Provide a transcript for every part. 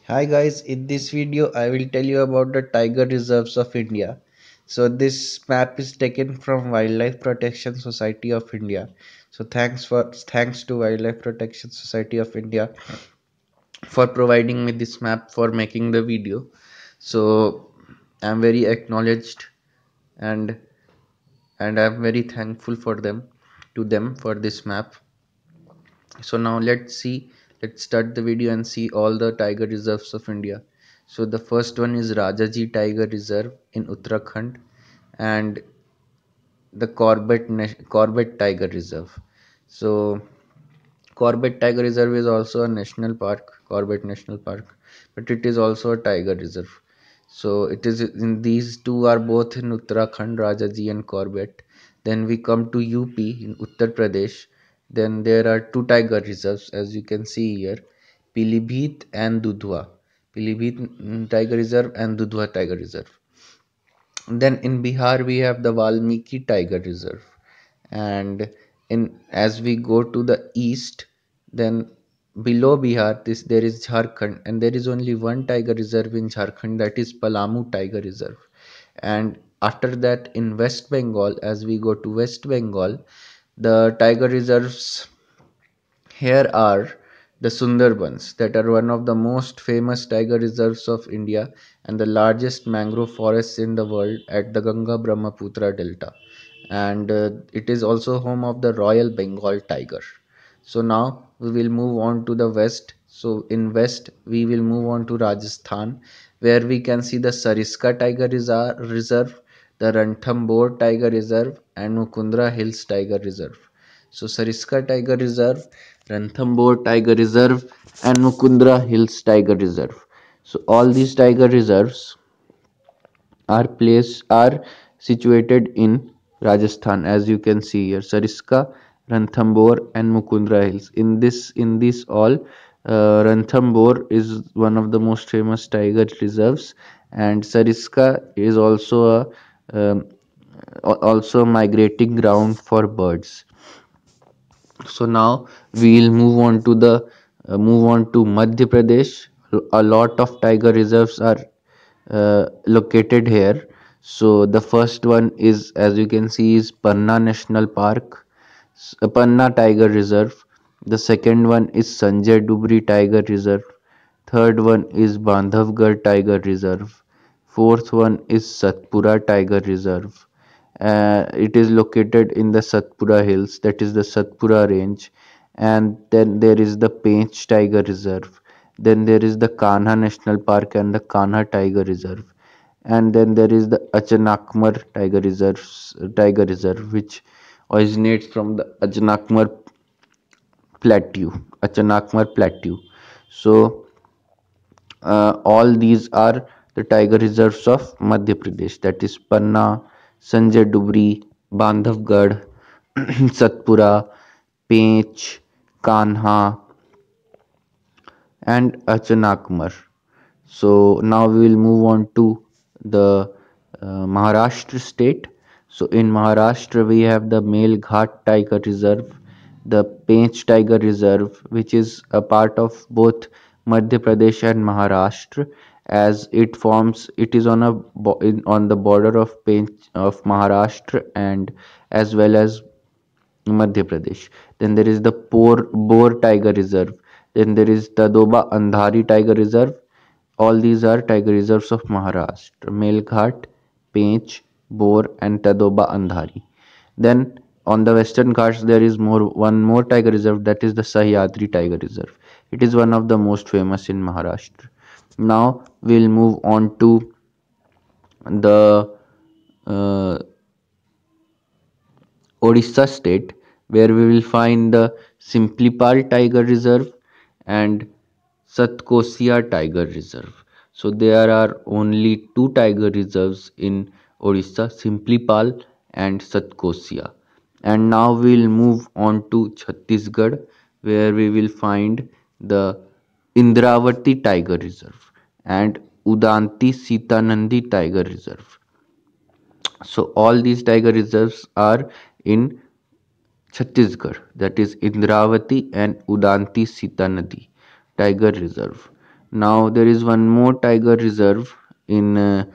Hi guys, in this video I will tell you about the tiger reserves of India. So this map is taken from Wildlife Protection Society of India. So thanks to Wildlife Protection Society of India for providing me this map for making the video. So I'm very acknowledged and I'm very thankful for them for this map. So now let's start the video and see all the tiger reserves of India. So the first one is Rajaji Tiger Reserve in Uttarakhand and the Corbett Tiger Reserve. So Corbett Tiger Reserve is also a national park, Corbett National Park, but it is also a tiger reserve. So it is in these two are both in Uttarakhand, Rajaji and Corbett. Then we come to UP in Uttar Pradesh. Then there are two tiger reserves as you can see here, Pilibhit and Dudhwa. Pilibhit Tiger Reserve and Dudhwa Tiger Reserve. Then in Bihar we have the Valmiki Tiger Reserve, and in as we go to the east, then below Bihar this there is Jharkhand, and there is only one tiger reserve in Jharkhand, that is Palamu Tiger Reserve. And after that in West Bengal, as we go to West Bengal, the tiger reserves here are the Sundarbans, that are one of the most famous tiger reserves of India and the largest mangrove forests in the world at the Ganga Brahmaputra Delta. And it is also home of the Royal Bengal tiger. So now we will move on to the west. So in west we will move on to Rajasthan, where we can see the Sariska Tiger Reserve, the Ranthambore Tiger Reserve and Mukundra Hills Tiger Reserve. So Sariska Tiger Reserve, Ranthambore Tiger Reserve and Mukundra Hills Tiger Reserve. So all these tiger reserves are situated in Rajasthan, as you can see here. Sariska, Ranthambore and Mukundra Hills. In this all, Ranthambore is one of the most famous tiger reserves, and Sariska is also a migrating ground for birds. So now we'll move on to Madhya Pradesh. A lot of tiger reserves are located here. So the first one is, as you can see, is Panna National Park, Panna Tiger Reserve. The second one is Sanjay Dubri Tiger Reserve. Third one is Bandhavgarh Tiger Reserve. Fourth one is Satpura Tiger Reserve. It is located in the Satpura Hills, that is the Satpura Range. And then there is the Pench Tiger Reserve. Then there is the Kanha National Park and the Kanha Tiger Reserve. And then there is the Achanakmar Tiger Reserve, which originates from the Achanakmar Plateau. So all these are the tiger reserves of Madhya Pradesh, that is Panna, Sanjay Dubri, Bandhavgarh, Satpura, Pench, Kanha, and Achanakmar. So now we will move on to the Maharashtra state. So in Maharashtra we have the Melghat Tiger Reserve, the Pench Tiger Reserve, which is a part of both Madhya Pradesh and Maharashtra, as it is on the border of Pench of Maharashtra and as well as Madhya Pradesh. Then there is the Bor Tiger Reserve. Then there is Tadoba Andhari Tiger Reserve. All these are tiger reserves of Maharashtra: Melghat, Pench, Bor, and Tadoba Andhari. Then on the Western Ghats there is one more tiger reserve, that is the Sahyadri Tiger Reserve. It is one of the most famous in Maharashtra. Now we'll move on to the uh, Odisha state, where we will find the Simplipal Tiger Reserve and Satkosia Tiger Reserve. So there are only two tiger reserves in Odisha, Simplipal and Satkosia. And now we'll move on to Chhattisgarh, where we will find the Indravati Tiger Reserve and Udanti Sitanandi Tiger Reserve. So all these tiger reserves are in Chhattisgarh, that is Indravati and Udanti Sita Nadi Tiger Reserve. Now there is one more tiger reserve in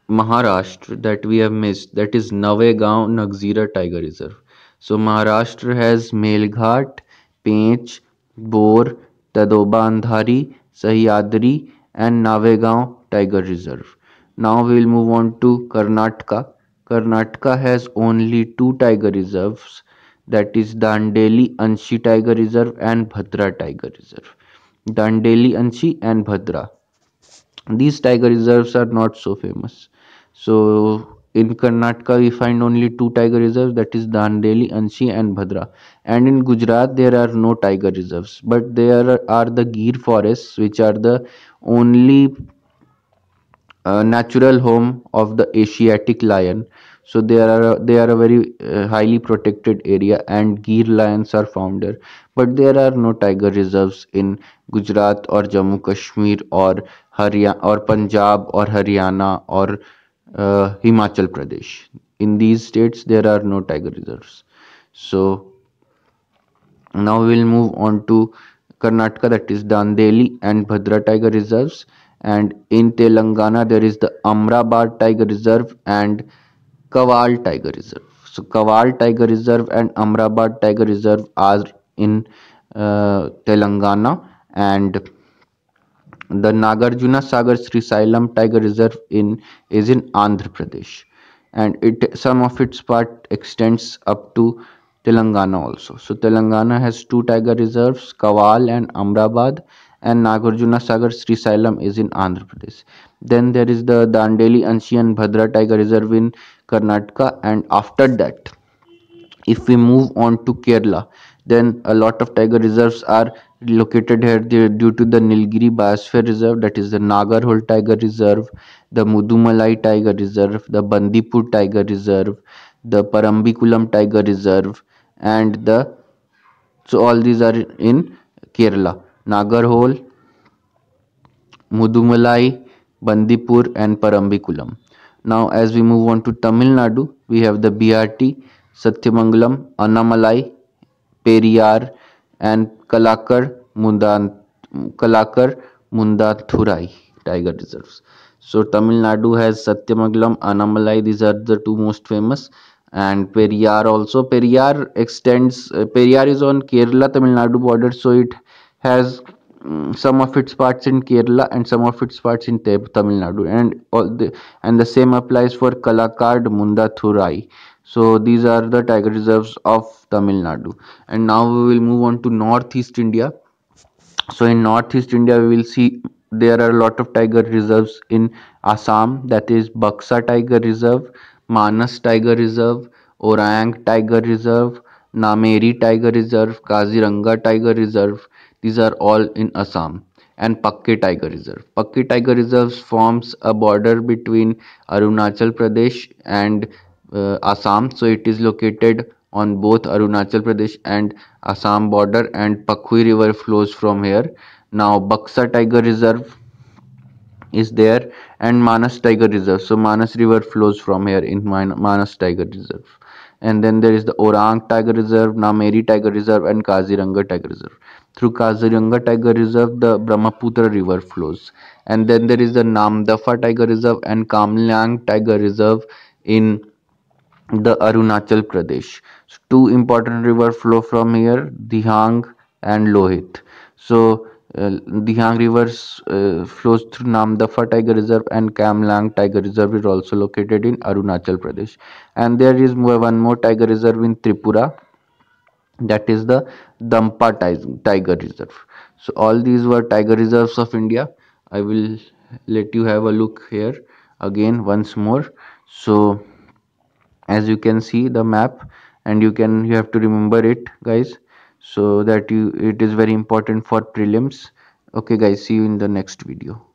Maharashtra that we have missed, that is Navegaon Nagzira Tiger Reserve. So Maharashtra has Melghat, Pench, Bor, Tadoba Andhari, Sahyadri and Navegaon Tiger Reserve. Now we will move on to Karnataka. Karnataka has only two tiger reserves, that is Dandeli Anshi Tiger Reserve and Bhadra Tiger Reserve. Dandeli Anshi and Bhadra, these tiger reserves are not so famous. So in Karnataka we find only two tiger reserves, that is Dandeli, Anshi and Bhadra. And in Gujarat there are no tiger reserves, but there are the Gir forests, which are the only natural home of the Asiatic lion. So they are a very highly protected area, and Gir lions are found there. But there are no tiger reserves in Gujarat or Jammu Kashmir or Haryana or Punjab or Haryana or Himachal Pradesh. In these states there are no tiger reserves. So now we will move on to Karnataka, that is Dandeli and Bhadra Tiger Reserves. And in Telangana, there is the Amrabad Tiger Reserve and Kawal Tiger Reserve. So Kawal Tiger Reserve and Amrabad Tiger Reserve are in Telangana, and the Nagarjuna Sagar Srisailam Tiger Reserve in is in Andhra Pradesh, and it some of its part extends up to Telangana also. So Telangana has two tiger reserves, Kawal and Amrabad, and Nagarjuna Sagar Srisailam is in Andhra Pradesh. Then there is the Dandeli Anshi and Bhadra Tiger Reserve in Karnataka, and after that if we move on to Kerala, then a lot of tiger reserves are located here due to the Nilgiri Biosphere Reserve, that is the Nagarhole Tiger Reserve, the Mudumalai Tiger Reserve, the Bandipur Tiger Reserve, the Parambikulam Tiger Reserve, and the so all these are in Kerala. Nagarhole, Mudumalai, Bandipur, and Parambikulam. Now, as we move on to Tamil Nadu, we have the BRT, Satyamangalam, Annamalai, Periyar, and Kalakar Mundathurai tiger reserves. So Tamil Nadu has Satyamangalam, Annamalai. These are the two most famous, and Periyar also. Periyar extends. Periyar is on Kerala Tamil Nadu border, so it has some of its parts in Kerala and some of its parts in Tamil Nadu, and the same applies for Kalakad Mundathurai. So these are the tiger reserves of Tamil Nadu. And now we will move on to Northeast India. So in Northeast India, we will see there are a lot of tiger reserves in Assam, that is Baksa Tiger Reserve, Manas Tiger Reserve, Orang Tiger Reserve, Nameri Tiger Reserve, Kaziranga Tiger Reserve. These are all in Assam. And Pakke Tiger Reserve. Pakke Tiger Reserve forms a border between Arunachal Pradesh and Assam. So it is located on both Arunachal Pradesh and Assam border, and Pakhui River flows from here. Now Baksa Tiger Reserve is there, and Manas Tiger Reserve. So Manas River flows from here in Manas Tiger Reserve. And then there is the Orang Tiger Reserve, Nameri Tiger Reserve, and Kaziranga Tiger Reserve. Through Kaziranga Tiger Reserve, the Brahmaputra River flows. And then there is the Namdafa Tiger Reserve and Kamlang Tiger Reserve in the Arunachal Pradesh. So two important rivers flow from here, Dihang and Lohit. So Dihang rivers flows through Namdafa Tiger Reserve, and Kamlang Tiger Reserve is also located in Arunachal Pradesh. And there is one more tiger reserve in Tripura, that is the Dampa Tiger Reserve. So all these were tiger reserves of India. I will let you have a look here again once more. So as you can see the map, and you have to remember it, guys, so that it is very important for prelims. Okay guys, see you in the next video.